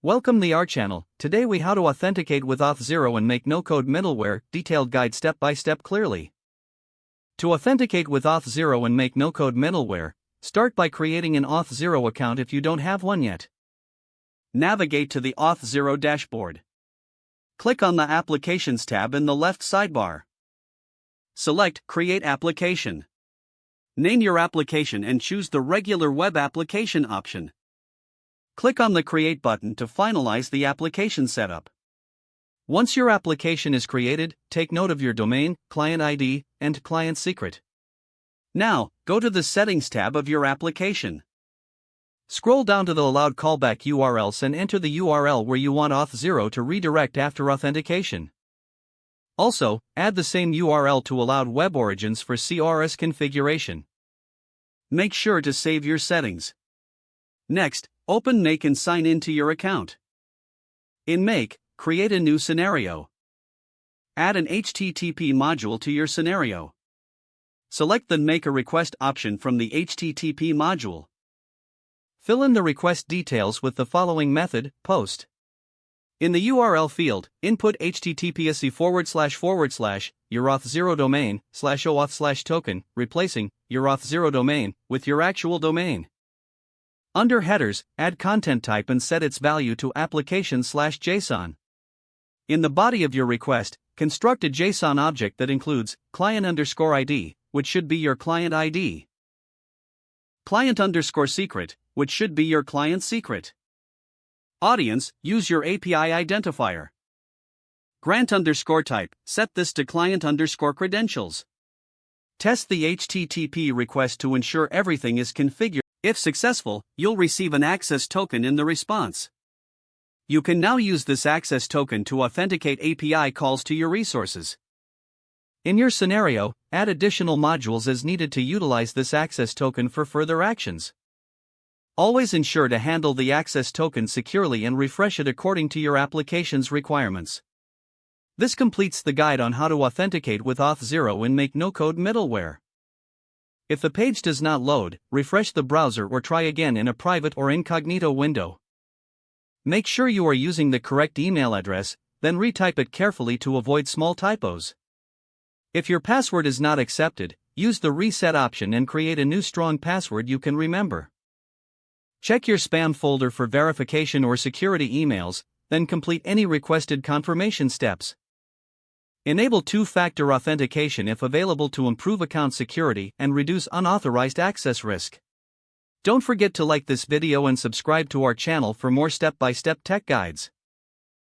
Welcome the our channel. Today we how to authenticate with Auth0 and make no-code middleware, detailed guide step by step clearly. To authenticate with Auth0 and make no-code middleware, start by creating an Auth0 account if you don't have one yet. Navigate to the Auth0 dashboard. Click on the Applications tab in the left sidebar. Select Create Application. Name your application and choose the regular web application option. Click on the Create button to finalize the application setup. Once your application is created, take note of your domain, client ID, and client secret. Now, go to the Settings tab of your application. Scroll down to the Allowed Callback URLs and enter the URL where you want Auth0 to redirect after authentication. Also, add the same URL to allowed web origins for CRS configuration. Make sure to save your settings. Next, open Make and sign in to your account. In Make, create a new scenario. Add an HTTP module to your scenario. Select the Make a Request option from the HTTP module. Fill in the request details with the following method, post. In the URL field, input https your Auth0 domain /oauth/token, replacing your Auth0 domain with your actual domain. Under headers, add content type and set its value to application/JSON. In the body of your request, construct a JSON object that includes client_ID, which should be your client ID. Client_secret, which should be your client secret. Audience, use your API identifier. Grant_type, set this to client_credentials. Test the HTTP request to ensure everything is configured. If successful, you'll receive an access token in the response. You can now use this access token to authenticate API calls to your resources. In your scenario, add additional modules as needed to utilize this access token for further actions. Always ensure to handle the access token securely and refresh it according to your application's requirements. This completes the guide on how to authenticate with Auth0 and make no-code middleware. If the page does not load, refresh the browser or try again in a private or incognito window. Make sure you are using the correct email address, then retype it carefully to avoid small typos. If your password is not accepted, use the reset option and create a new strong password you can remember. Check your spam folder for verification or security emails, then complete any requested confirmation steps. Enable two-factor authentication if available to improve account security and reduce unauthorized access risk. Don't forget to like this video and subscribe to our channel for more step-by-step tech guides.